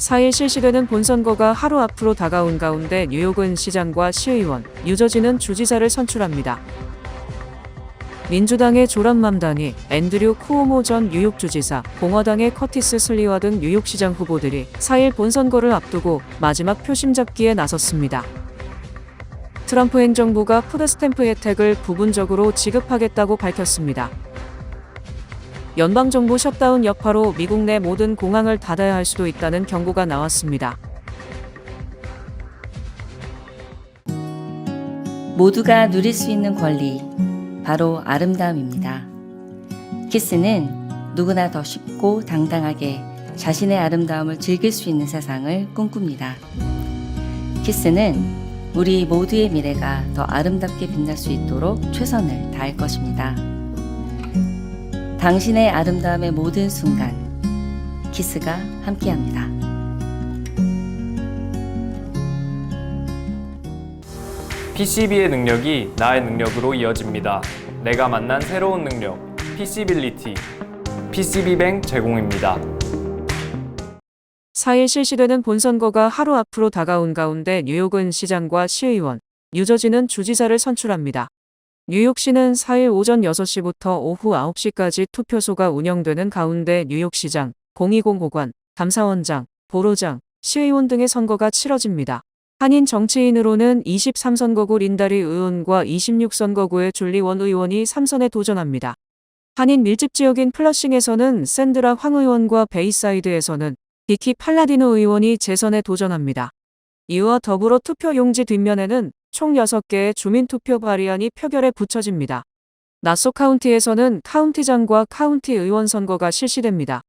4일 실시되는 본선거가 하루 앞으로 다가온 가운데 뉴욕은 시장과 시의원, 뉴저지는 주지사를 선출합니다. 민주당의 조란 맘다니, 앤드류 쿠오모 전 뉴욕 주지사, 공화당의 커티스 슬리와 등 뉴욕시장 후보들이 4일 본선거를 앞두고 마지막 표심 잡기에 나섰습니다. 트럼프 행정부가 푸드스탬프 혜택을 부분적으로 지급하겠다고 밝혔습니다. 연방정부 셧다운 여파로 미국 내 모든 공항을 닫아야 할 수도 있다는 경고가 나왔습니다. 모두가 누릴 수 있는 권리, 바로 아름다움입니다. 키스는 누구나 더 쉽고 당당하게 자신의 아름다움을 즐길 수 있는 세상을 꿈꿉니다. 키스는 우리 모두의 미래가 더 아름답게 빛날 수 있도록 최선을 다할 것입니다. 당신의 아름다움의 모든 순간, 키스가 함께합니다. PCB의 능력이 나의 능력으로 이어집니다. 내가 만난 새로운 능력, PC빌리티, PCB뱅 제공입니다. 4일 실시되는 본선거가 하루 앞으로 다가온 가운데 뉴욕은 시장과 시의원, 뉴저지는 주지사를 선출합니다. 뉴욕시는 4일 오전 6시부터 오후 9시까지 투표소가 운영되는 가운데 뉴욕시장, 공의공호관, 감사원장, 보로장, 시의원 등의 선거가 치러집니다. 한인 정치인으로는 23선거구 린다리 의원과 26선거구의 줄리 원 의원이 3선에 도전합니다. 한인 밀집 지역인 플러싱에서는 샌드라 황 의원과 베이사이드에서는 비키 팔라디노 의원이 재선에 도전합니다. 이와 더불어 투표 용지 뒷면에는 총 6개의 주민투표 발의안이 표결에 붙여집니다. 나소 카운티에서는 카운티장과 카운티 의원 선거가 실시됩니다.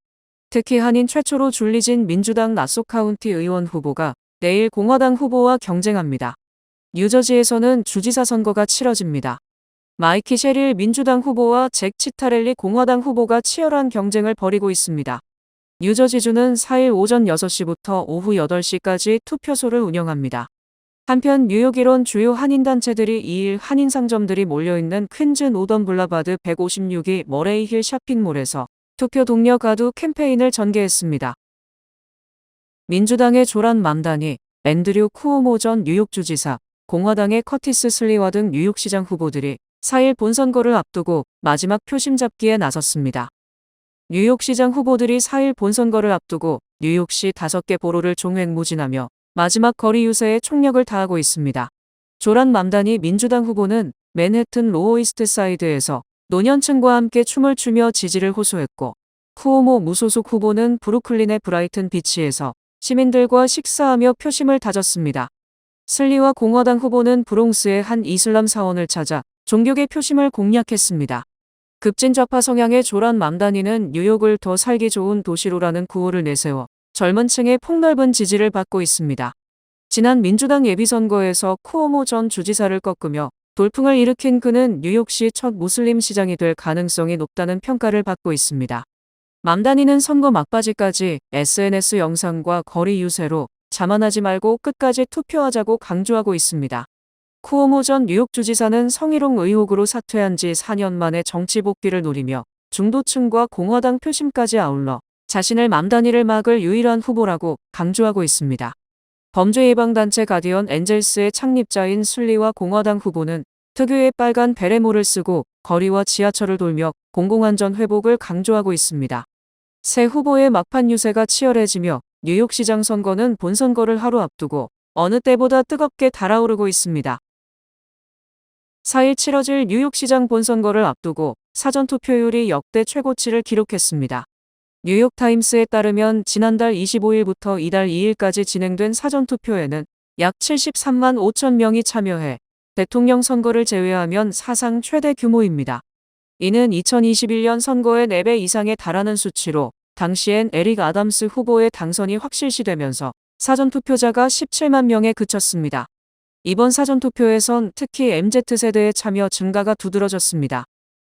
특히 한인 최초로 줄리진 민주당 나소 카운티 의원 후보가 내일 공화당 후보와 경쟁합니다. 뉴저지에서는 주지사 선거가 치러집니다. 마이키 셰릴 민주당 후보와 잭 치타렐리 공화당 후보가 치열한 경쟁을 벌이고 있습니다. 뉴저지주는 4일 오전 6시부터 오후 8시까지 투표소를 운영합니다. 한편 뉴욕 일원 주요 한인단체들이 2일 한인 상점들이 몰려있는 퀸즈 노던 블라바드 156이 머레이힐 쇼핑몰에서 투표 독려 가두 캠페인을 전개했습니다. 민주당의 조란 맘다니, 앤드류 쿠오모 전 뉴욕주지사, 공화당의 커티스 슬리와 등 뉴욕시장 후보들이 4일 본선거를 앞두고 마지막 표심 잡기에 나섰습니다. 뉴욕시장 후보들이 4일 본선거를 앞두고 뉴욕시 5개 보로를 종횡무진하며 마지막 거리 유세에 총력을 다하고 있습니다. 조란 맘다니 민주당 후보는 맨해튼 로어 이스트 사이드에서 노년층과 함께 춤을 추며 지지를 호소했고, 쿠오모 무소속 후보는 브루클린의 브라이튼 비치에서 시민들과 식사하며 표심을 다졌습니다. 슬리와 공화당 후보는 브롱스의 한 이슬람 사원을 찾아 종교계 표심을 공략했습니다. 급진 좌파 성향의 조란 맘다니는 뉴욕을 더 살기 좋은 도시로라는 구호를 내세워 젊은 층의 폭넓은 지지를 받고 있습니다. 지난 민주당 예비선거에서 쿠오모 전 주지사를 꺾으며 돌풍을 일으킨 그는 뉴욕시 첫 무슬림 시장이 될 가능성이 높다는 평가를 받고 있습니다. 맘다니는 선거 막바지까지 SNS 영상과 거리 유세로 자만하지 말고 끝까지 투표하자고 강조하고 있습니다. 쿠오모 전 뉴욕 주지사는 성희롱 의혹으로 사퇴한 지 4년 만에 정치 복귀를 노리며 중도층과 공화당 표심까지 아울러 자신을 맘다니를 막을 유일한 후보라고 강조하고 있습니다. 범죄 예방단체 가디언 엔젤스의 창립자인 슬리와 공화당 후보는 특유의 빨간 베레모를 쓰고 거리와 지하철을 돌며 공공안전 회복을 강조하고 있습니다. 새 후보의 막판 유세가 치열해지며 뉴욕시장 선거는 본선거를 하루 앞두고 어느 때보다 뜨겁게 달아오르고 있습니다. 4일 치러질 뉴욕시장 본선거를 앞두고 사전투표율이 역대 최고치를 기록했습니다. 뉴욕타임스에 따르면 지난달 25일부터 이달 2일까지 진행된 사전투표에는 약 73만 5천 명이 참여해 대통령 선거를 제외하면 사상 최대 규모입니다. 이는 2021년 선거의 4배 이상에 달하는 수치로 당시엔 에릭 아담스 후보의 당선이 확실시되면서 사전투표자가 17만 명에 그쳤습니다. 이번 사전투표에선 특히 MZ세대의 참여 증가가 두드러졌습니다.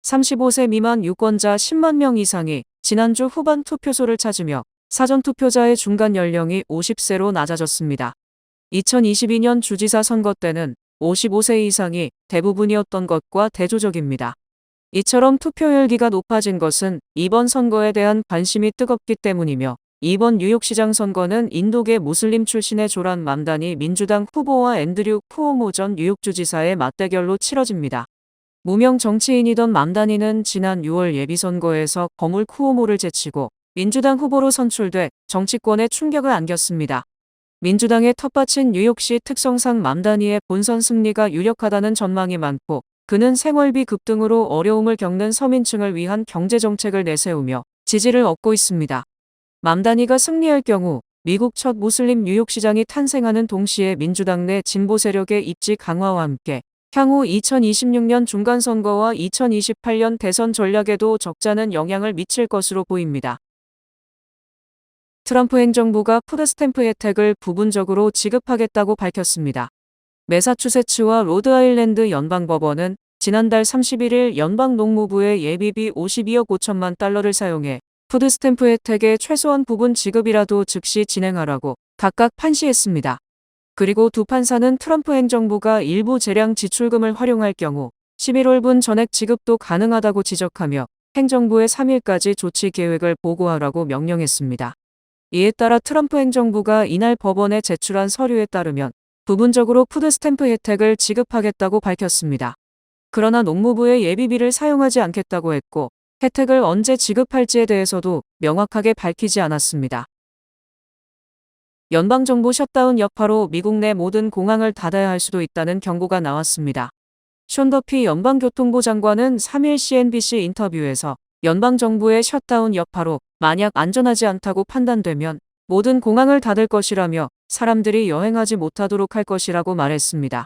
35세 미만 유권자 10만 명 이상이 지난주 후반 투표소를 찾으며 사전투표자의 중간 연령이 50세로 낮아졌습니다. 2022년 주지사 선거 때는 55세 이상이 대부분이었던 것과 대조적입니다. 이처럼 투표 열기가 높아진 것은 이번 선거에 대한 관심이 뜨겁기 때문이며 이번 뉴욕시장 선거는 인도계 무슬림 출신의 조란 맘다니 민주당 후보와 앤드류 쿠오모 전 뉴욕주지사의 맞대결로 치러집니다. 무명 정치인이던 맘다니는 지난 6월 예비선거에서 거물 쿠오모를 제치고 민주당 후보로 선출돼 정치권에 충격을 안겼습니다. 민주당의 텃밭인 뉴욕시 특성상 맘다니의 본선 승리가 유력하다는 전망이 많고 그는 생활비 급등으로 어려움을 겪는 서민층을 위한 경제정책을 내세우며 지지를 얻고 있습니다. 맘다니가 승리할 경우 미국 첫 무슬림 뉴욕시장이 탄생하는 동시에 민주당 내 진보 세력의 입지 강화와 함께 향후 2026년 중간선거와 2028년 대선 전략에도 적잖은 영향을 미칠 것으로 보입니다. 트럼프 행정부가 푸드스탬프 혜택을 부분적으로 지급하겠다고 밝혔습니다. 매사추세츠와 로드아일랜드 연방법원은 지난달 31일 연방농무부의 예비비 52억 5천만 달러를 사용해 푸드스탬프 혜택의 최소한 부분 지급이라도 즉시 진행하라고 각각 판시했습니다. 그리고 두 판사는 트럼프 행정부가 일부 재량 지출금을 활용할 경우 11월분 전액 지급도 가능하다고 지적하며 행정부에 3일까지 조치 계획을 보고하라고 명령했습니다. 이에 따라 트럼프 행정부가 이날 법원에 제출한 서류에 따르면 부분적으로 푸드스탬프 혜택을 지급하겠다고 밝혔습니다. 그러나 농무부의 예비비를 사용하지 않겠다고 했고 혜택을 언제 지급할지에 대해서도 명확하게 밝히지 않았습니다. 연방정부 셧다운 여파로 미국 내 모든 공항을 닫아야 할 수도 있다는 경고가 나왔습니다. 숀 더피 연방교통부 장관은 3일 CNBC 인터뷰에서 연방정부의 셧다운 여파로 만약 안전하지 않다고 판단되면 모든 공항을 닫을 것이라며 사람들이 여행하지 못하도록 할 것이라고 말했습니다.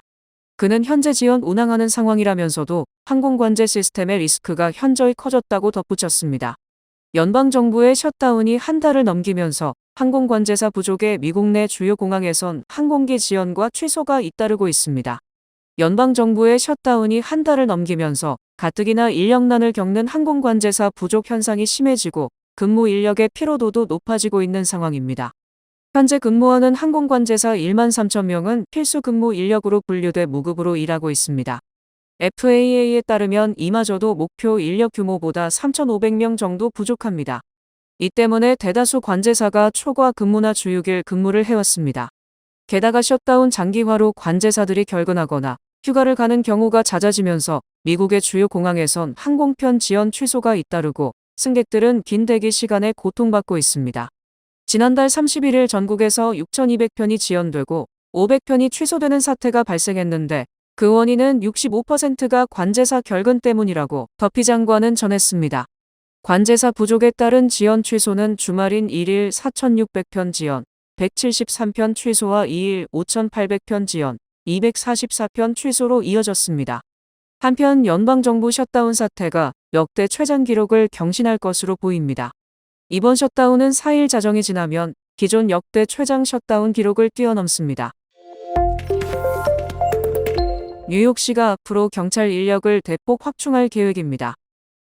그는 현재 지연 운항하는 상황이라면서도 항공관제 시스템의 리스크가 현저히 커졌다고 덧붙였습니다. 연방정부의 셧다운이 한 달을 넘기면서 항공관제사 부족에 미국 내 주요 공항에선 항공기 지연과 취소가 잇따르고 있습니다. 연방정부의 셧다운이 한 달을 넘기면서 가뜩이나 인력난을 겪는 항공관제사 부족 현상이 심해지고 근무 인력의 피로도도 높아지고 있는 상황입니다. 현재 근무하는 항공관제사 1만 3천 명은 필수 근무 인력으로 분류돼 무급으로 일하고 있습니다. FAA에 따르면 이마저도 목표 인력 규모보다 3,500명 정도 부족합니다. 이 때문에 대다수 관제사가 초과 근무나 주육일 근무를 해왔습니다. 게다가 셧다운 장기화로 관제사들이 결근하거나 휴가를 가는 경우가 잦아지면서 미국의 주요 공항에선 항공편 지연 취소가 잇따르고 승객들은 긴 대기 시간에 고통받고 있습니다. 지난달 31일 전국에서 6,200편이 지연되고 500편이 취소되는 사태가 발생했는데 그 원인은 65%가 관제사 결근 때문이라고 더피 장관은 전했습니다. 관제사 부족에 따른 지연 취소는 주말인 1일 4,600편 지연, 173편 취소와 2일 5,800편 지연, 244편 취소로 이어졌습니다. 한편 연방정부 셧다운 사태가 역대 최장 기록을 경신할 것으로 보입니다. 이번 셧다운은 4일 자정이 지나면 기존 역대 최장 셧다운 기록을 뛰어넘습니다. 뉴욕시가 앞으로 경찰 인력을 대폭 확충할 계획입니다.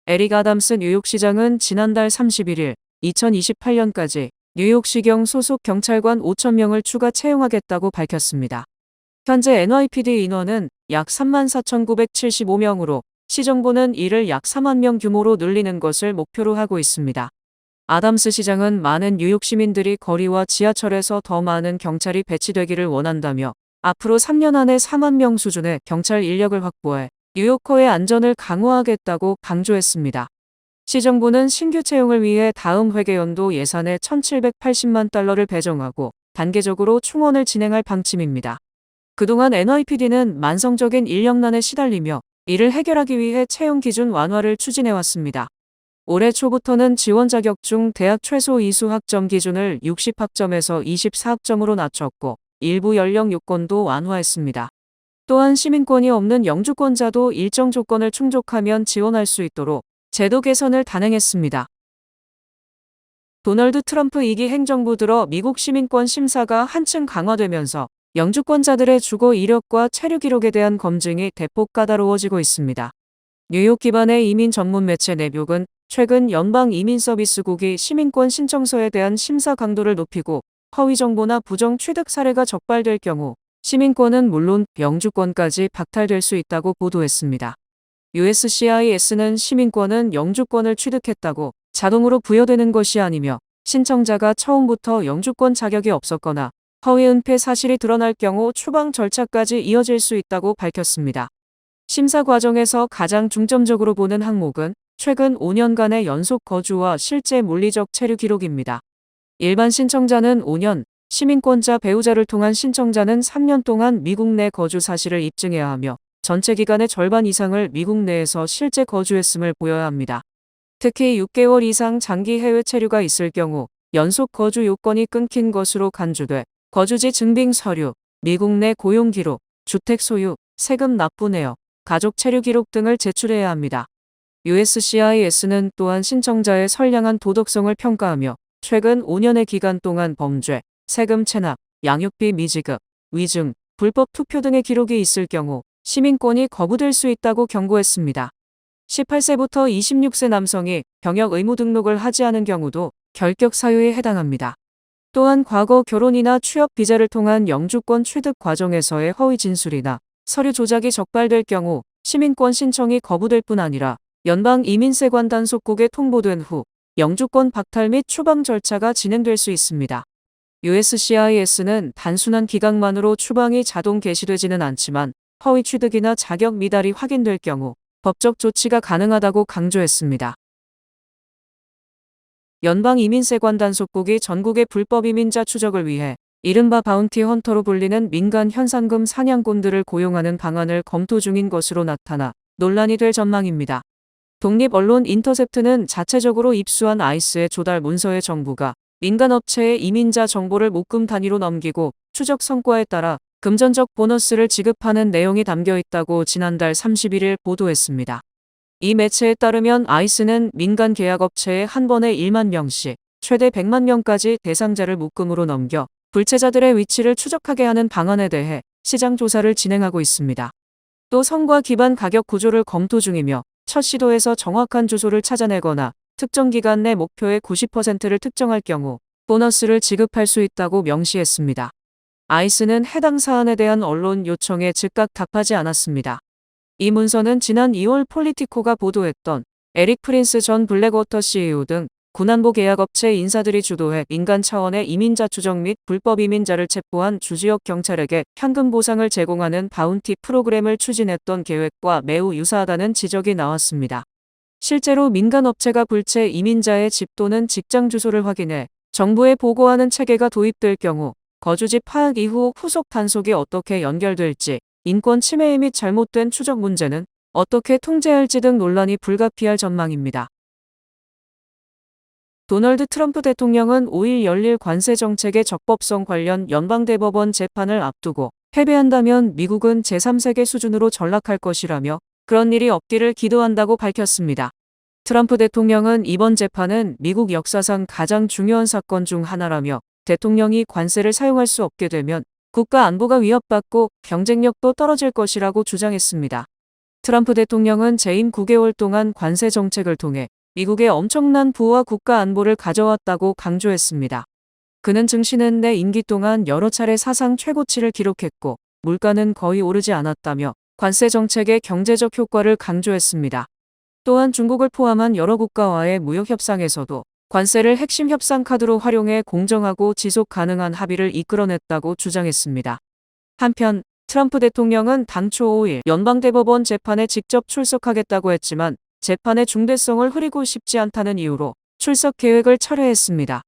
에릭 아담스 뉴욕시장은 지난달 31일 2028년까지 뉴욕시경 소속 경찰관 5,000명을 추가 채용하겠다고 밝혔습니다. 현재 NYPD 인원은 약 34,975명으로 시정부는 이를 약 4만 명 규모로 늘리는 것을 목표로 하고 있습니다. 아담스 시장은 많은 뉴욕 시민들이 거리와 지하철에서 더 많은 경찰이 배치되기를 원한다며 앞으로 3년 안에 4만 명 수준의 경찰 인력을 확보해 뉴요커의 안전을 강화하겠다고 강조했습니다. 시정부는 신규 채용을 위해 다음 회계연도 예산에 1,780만 달러를 배정하고 단계적으로 충원을 진행할 방침입니다. 그동안 NYPD는 만성적인 인력난에 시달리며 이를 해결하기 위해 채용 기준 완화를 추진해왔습니다. 올해 초부터는 지원 자격 중 대학 최소 2수 학점 기준을 60학점에서 24학점으로 낮췄고 일부 연령 요건도 완화했습니다. 또한 시민권이 없는 영주권자도 일정 조건을 충족하면 지원할 수 있도록 제도 개선을 단행했습니다. 도널드 트럼프 2기 행정부 들어 미국 시민권 심사가 한층 강화되면서 영주권자들의 주거 이력과 체류 기록에 대한 검증이 대폭 까다로워지고 있습니다. 뉴욕 기반의 이민 전문 매체 네뷰은 최근 연방 이민 서비스국이 시민권 신청서에 대한 심사 강도를 높이고 허위 정보나 부정 취득 사례가 적발될 경우 시민권은 물론 영주권까지 박탈될 수 있다고 보도했습니다. USCIS는 시민권은 영주권을 취득했다고 자동으로 부여되는 것이 아니며 신청자가 처음부터 영주권 자격이 없었거나 허위 은폐 사실이 드러날 경우 추방 절차까지 이어질 수 있다고 밝혔습니다. 심사 과정에서 가장 중점적으로 보는 항목은 최근 5년간의 연속 거주와 실제 물리적 체류 기록입니다. 일반 신청자는 5년, 시민권자 배우자를 통한 신청자는 3년 동안 미국 내 거주 사실을 입증해야 하며 전체 기간의 절반 이상을 미국 내에서 실제 거주했음을 보여야 합니다. 특히 6개월 이상 장기 해외 체류가 있을 경우 연속 거주 요건이 끊긴 것으로 간주돼 거주지 증빙 서류, 미국 내 고용 기록, 주택 소유, 세금 납부 내역, 가족 체류 기록 등을 제출해야 합니다. USCIS는 또한 신청자의 선량한 도덕성을 평가하며 최근 5년의 기간 동안 범죄, 세금 체납, 양육비 미지급, 위증, 불법 투표 등의 기록이 있을 경우 시민권이 거부될 수 있다고 경고했습니다. 18세부터 26세 남성이 병역 의무 등록을 하지 않은 경우도 결격 사유에 해당합니다. 또한 과거 결혼이나 취업 비자를 통한 영주권 취득 과정에서의 허위 진술이나 서류 조작이 적발될 경우 시민권 신청이 거부될 뿐 아니라 연방 이민세관 단속국에 통보된 후 영주권 박탈 및 추방 절차가 진행될 수 있습니다. USCIS는 단순한 기각만으로 추방이 자동 개시되지는 않지만 허위 취득이나 자격 미달이 확인될 경우 법적 조치가 가능하다고 강조했습니다. 연방 이민세관 단속국이 전국의 불법 이민자 추적을 위해 이른바 바운티 헌터로 불리는 민간 현상금 사냥꾼들을 고용하는 방안을 검토 중인 것으로 나타나 논란이 될 전망입니다. 독립 언론 인터셉트는 자체적으로 입수한 아이스의 조달 문서에 정부가 민간 업체에 이민자 정보를 목금 단위로 넘기고 추적 성과에 따라 금전적 보너스를 지급하는 내용이 담겨 있다고 지난달 31일 보도했습니다. 이 매체에 따르면 아이스는 민간 계약업체에 한 번에 1만 명씩 최대 100만 명까지 대상자를 목금으로 넘겨 불체자들의 위치를 추적하게 하는 방안에 대해 시장 조사를 진행하고 있습니다. 또 성과 기반 가격 구조를 검토 중이며 첫 시도에서 정확한 주소를 찾아내거나 특정 기간 내 목표의 90%를 특정할 경우 보너스를 지급할 수 있다고 명시했습니다. 아이스는 해당 사안에 대한 언론 요청에 즉각 답하지 않았습니다. 이 문서는 지난 2월 폴리티코가 보도했던 에릭 프린스 전 블랙워터 CEO 등 군안보 계약업체 인사들이 주도해 민간 차원의 이민자 추적 및 불법 이민자를 체포한 주지역 경찰에게 현금 보상을 제공하는 바운티 프로그램을 추진했던 계획과 매우 유사하다는 지적이 나왔습니다. 실제로 민간 업체가 불체 이민자의 집 또는 직장 주소를 확인해 정부에 보고하는 체계가 도입될 경우 거주지 파악 이후 후속 단속이 어떻게 연결될지, 인권 침해 및 잘못된 추적 문제는 어떻게 통제할지 등 논란이 불가피할 전망입니다. 도널드 트럼프 대통령은 5일 열릴 관세 정책의 적법성 관련 연방대법원 재판을 앞두고 패배한다면 미국은 제3세계 수준으로 전락할 것이라며 그런 일이 없기를 기도한다고 밝혔습니다. 트럼프 대통령은 이번 재판은 미국 역사상 가장 중요한 사건 중 하나라며 대통령이 관세를 사용할 수 없게 되면 국가 안보가 위협받고 경쟁력도 떨어질 것이라고 주장했습니다. 트럼프 대통령은 재임 9개월 동안 관세 정책을 통해 미국의 엄청난 부와 국가 안보를 가져왔다고 강조했습니다. 그는 증신은 내 임기 동안 여러 차례 사상 최고치를 기록했고 물가는 거의 오르지 않았다며 관세 정책의 경제적 효과를 강조했습니다. 또한 중국을 포함한 여러 국가와의 무역 협상에서도 관세를 핵심 협상 카드로 활용해 공정하고 지속 가능한 합의를 이끌어냈다고 주장했습니다. 한편 트럼프 대통령은 당초 5일 연방대법원 재판에 직접 출석하겠다고 했지만 재판의 중대성을 흐리고 싶지 않다는 이유로 출석 계획을 철회했습니다.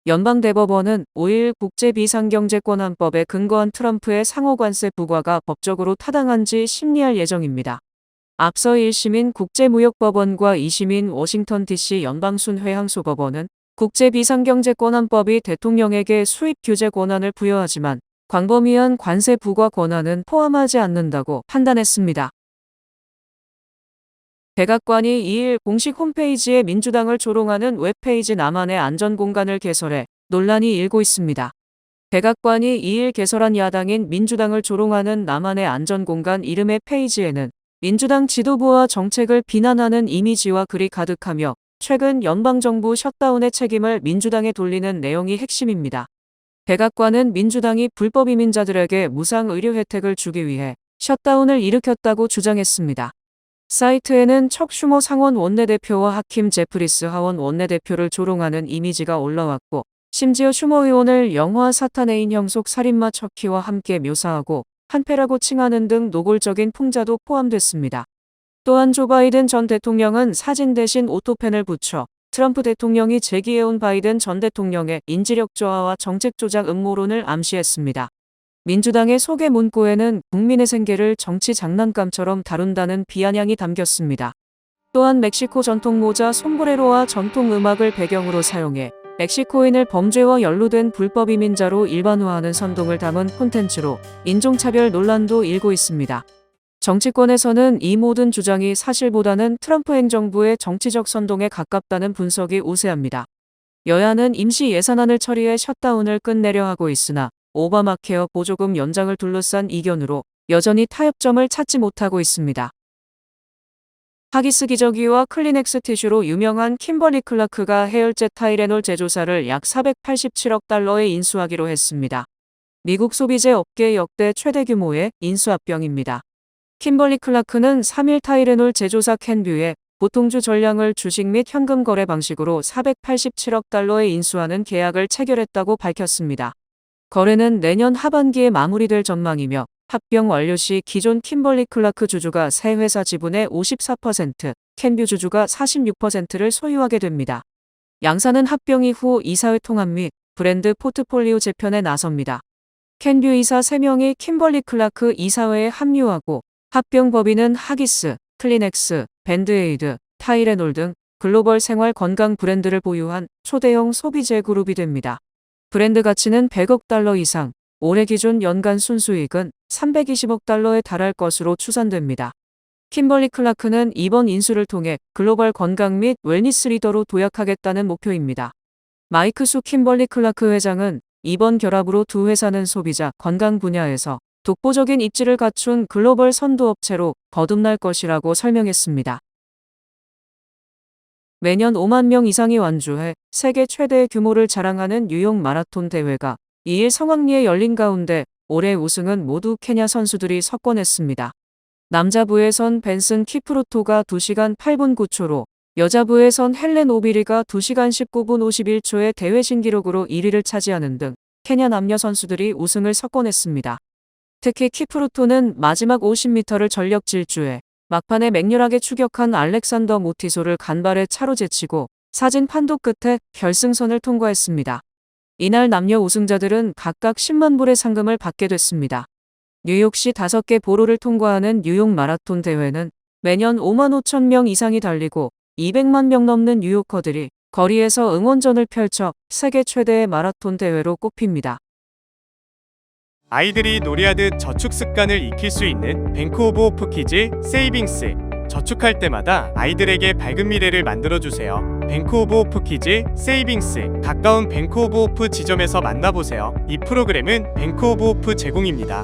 연방대법원은 5일 국제비상경제권한법에 근거한 트럼프의 상호관세 부과가 법적으로 타당한지 심리할 예정입니다. 앞서 1심인 국제무역법원과 2심인 워싱턴 DC 연방순회항소법원은 국제비상경제권한법이 대통령에게 수입 규제 권한을 부여하지만 광범위한 관세 부과 권한은 포함하지 않는다고 판단했습니다. 백악관이 2일 공식 홈페이지에 민주당을 조롱하는 웹페이지 나만의 안전공간을 개설해 논란이 일고 있습니다. 백악관이 2일 개설한 야당인 민주당을 조롱하는 나만의 안전공간 이름의 페이지에는 민주당 지도부와 정책을 비난하는 이미지와 글이 가득하며 최근 연방정부 셧다운의 책임을 민주당에 돌리는 내용이 핵심입니다. 백악관은 민주당이 불법 이민자들에게 무상 의료 혜택을 주기 위해 셧다운을 일으켰다고 주장했습니다. 사이트에는 척 슈머 상원 원내대표와 하킴 제프리스 하원 원내대표를 조롱하는 이미지가 올라왔고, 심지어 슈머 의원을 영화 사탄의 인형 속 살인마 척키와 함께 묘사하고 한패라고 칭하는 등 노골적인 풍자도 포함됐습니다. 또한 조 바이든 전 대통령은 사진 대신 오토펜을 붙여 트럼프 대통령이 제기해온 바이든 전 대통령의 인지력 저하와 정책 조작 음모론을 암시했습니다. 민주당의 소개 문구에는 국민의 생계를 정치 장난감처럼 다룬다는 비아냥이 담겼습니다. 또한 멕시코 전통 모자 솜브레로와 전통 음악을 배경으로 사용해 멕시코인을 범죄와 연루된 불법 이민자로 일반화하는 선동을 담은 콘텐츠로 인종차별 논란도 일고 있습니다. 정치권에서는 이 모든 주장이 사실보다는 트럼프 행정부의 정치적 선동에 가깝다는 분석이 우세합니다. 여야는 임시 예산안을 처리해 셧다운을 끝내려 하고 있으나 오바마 케어 보조금 연장을 둘러싼 이견으로 여전히 타협점을 찾지 못하고 있습니다. 하기스 기저귀와 클리넥스 티슈로 유명한 킴벌리 클라크가 해열제 타이레놀 제조사를 약 487억 달러에 인수하기로 했습니다. 미국 소비재 업계 역대 최대 규모의 인수합병입니다. 킴벌리 클라크는 3일 타이레놀 제조사 캔뷰에 보통주 전량을 주식 및 현금 거래 방식으로 487억 달러에 인수하는 계약을 체결했다고 밝혔습니다. 거래는 내년 하반기에 마무리될 전망이며 합병 완료 시 기존 킴벌리 클라크 주주가 새 회사 지분의 54%, 캔뷰 주주가 46%를 소유하게 됩니다. 양사는 합병 이후 이사회 통합 및 브랜드 포트폴리오 재편에 나섭니다. 캔뷰 이사 3명이 킴벌리 클라크 이사회에 합류하고 합병 법인은 하기스, 클리넥스, 밴드에이드, 타이레놀 등 글로벌 생활 건강 브랜드를 보유한 초대형 소비재 그룹이 됩니다. 브랜드 가치는 100억 달러 이상, 올해 기준 연간 순수익은 320억 달러에 달할 것으로 추산됩니다. 킴벌리 클라크는 이번 인수를 통해 글로벌 건강 및 웰니스 리더로 도약하겠다는 목표입니다. 마이크 수 킴벌리 클라크 회장은 이번 결합으로 두 회사는 소비자, 건강 분야에서 독보적인 입지를 갖춘 글로벌 선도업체로 거듭날 것이라고 설명했습니다. 매년 5만 명 이상이 완주해 세계 최대의 규모를 자랑하는 뉴욕 마라톤 대회가 2일 성황리에 열린 가운데 올해 우승은 모두 케냐 선수들이 석권했습니다. 남자부에선 벤슨 키프루토가 2시간 8분 9초로, 여자부에선 헬렌 오비리가 2시간 19분 51초의 대회 신기록으로 1위를 차지하는 등 케냐 남녀 선수들이 우승을 석권했습니다. 특히 키프루토는 마지막 50m를 전력 질주해 막판에 맹렬하게 추격한 알렉산더 모티소를 간발의 차로 제치고 사진 판독 끝에 결승선을 통과했습니다. 이날 남녀 우승자들은 각각 10만 불의 상금을 받게 됐습니다. 뉴욕시 5개 보로를 통과하는 뉴욕 마라톤 대회는 매년 5만 5천 명 이상이 달리고 200만 명 넘는 뉴요커들이 거리에서 응원전을 펼쳐 세계 최대의 마라톤 대회로 꼽힙니다. 아이들이 놀이하듯 저축 습관을 익힐 수 있는 뱅크 오브 호프 키즈 세이빙스. 저축할 때마다 아이들에게 밝은 미래를 만들어주세요. 뱅크 오브 호프 키즈 세이빙스. 가까운 뱅크 오브 호프 지점에서 만나보세요. 이 프로그램은 뱅크 오브 호프 제공입니다.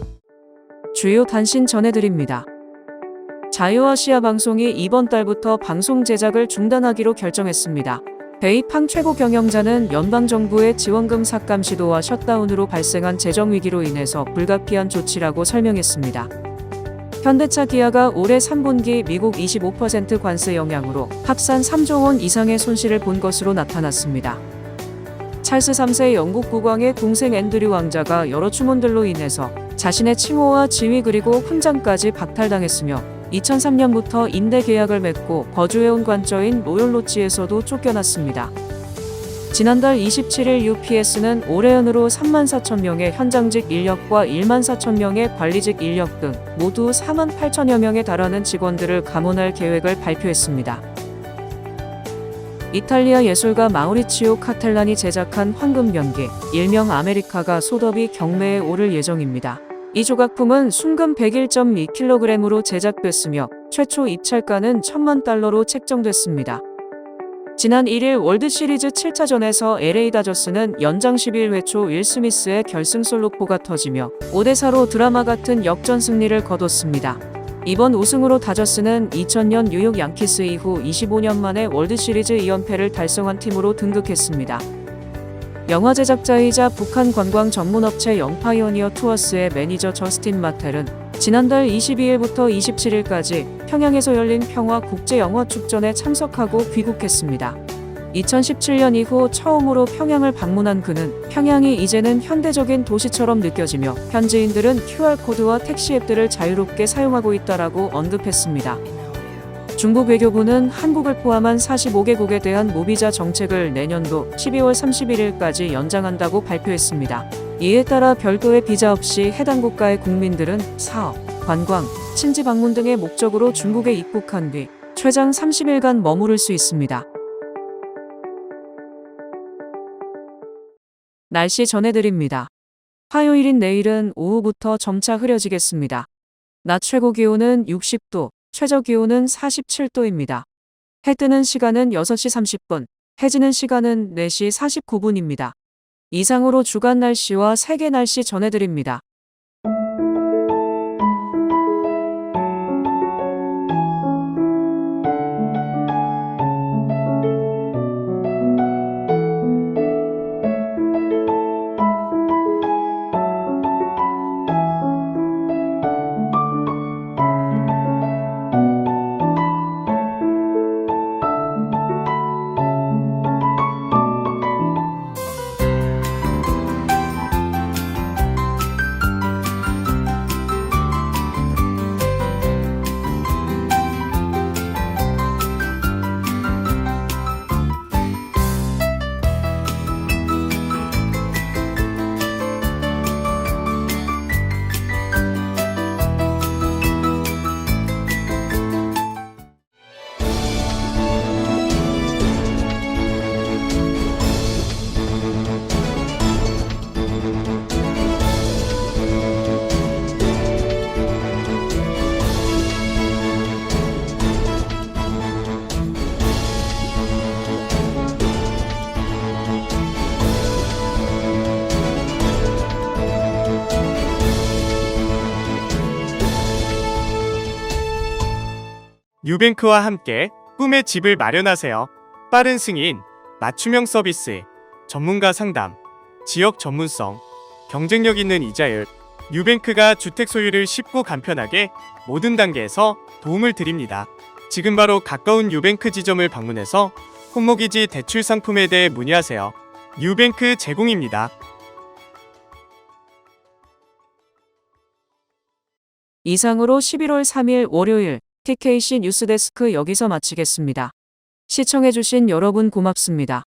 주요 단신 전해드립니다. 자유아시아 방송이 이번 달부터 방송 제작을 중단하기로 결정했습니다. 베이팡 최고 경영자는 연방정부의 지원금 삭감 시도와 셧다운으로 발생한 재정위기로 인해서 불가피한 조치라고 설명했습니다. 현대차 기아가 올해 3분기 미국 25% 관세 영향으로 합산 3조 원 이상의 손실을 본 것으로 나타났습니다. 찰스 3세 영국 국왕의 동생 앤드류 왕자가 여러 추문들로 인해서 자신의 칭호와 지위 그리고 훈장까지 박탈당했으며 2003년부터 임대 계약을 맺고 거주해온 관저인 로열로치에서도 쫓겨났습니다. 지난달 27일 UPS는 올해연으로 3만 4천 명의 현장직 인력과 1만 4천 명의 관리직 인력 등 모두 4만 8천여 명에 달하는 직원들을 감원할 계획을 발표했습니다. 이탈리아 예술가 마우리치오 카텔란이 제작한 황금 변기, 일명 아메리카가 소더비 경매에 오를 예정입니다. 이 조각품은 순금 101.2kg으로 제작됐으며 최초 입찰가는 1,000만 달러로 책정됐습니다. 지난 1일 월드시리즈 7차전에서 LA 다저스는 연장 11회 초 윌 스미스의 결승 솔로포가 터지며 5대4로 드라마 같은 역전 승리를 거뒀습니다. 이번 우승으로 다저스는 2000년 뉴욕 양키스 이후 25년 만에 월드시리즈 2연패를 달성한 팀으로 등극했습니다. 영화 제작자이자 북한 관광 전문업체 영파이오니어 투어스의 매니저 저스틴 마텔은 지난달 22일부터 27일까지 평양에서 열린 평화국제영화축전에 참석하고 귀국했습니다. 2017년 이후 처음으로 평양을 방문한 그는 평양이 이제는 현대적인 도시처럼 느껴지며 현지인들은 QR코드와 택시 앱들을 자유롭게 사용하고 있다라고 언급했습니다. 중국 외교부는 한국을 포함한 45개국에 대한 무비자 정책을 내년도 12월 31일까지 연장한다고 발표했습니다. 이에 따라 별도의 비자 없이 해당 국가의 국민들은 사업, 관광, 친지 방문 등의 목적으로 중국에 입국한 뒤 최장 30일간 머무를 수 있습니다. 날씨 전해드립니다. 화요일인 내일은 오후부터 점차 흐려지겠습니다. 낮 최고 기온은 60도, 최저 기온은 47도입니다. 해 뜨는 시간은 6시 30분, 해 지는 시간은 4시 49분입니다. 이상으로 주간 날씨와 세계 날씨 전해드립니다. 뉴뱅크와 함께 꿈의 집을 마련하세요. 빠른 승인, 맞춤형 서비스, 전문가 상담, 지역 전문성, 경쟁력 있는 이자율. 뉴뱅크가 주택 소유를 쉽고 간편하게 모든 단계에서 도움을 드립니다. 지금 바로 가까운 뉴뱅크 지점을 방문해서 홈모기지 대출 상품에 대해 문의하세요. 뉴뱅크 제공입니다. 이상으로 11월 3일 월요일 TKC 뉴스데스크 여기서 마치겠습니다. 시청해주신 여러분 고맙습니다.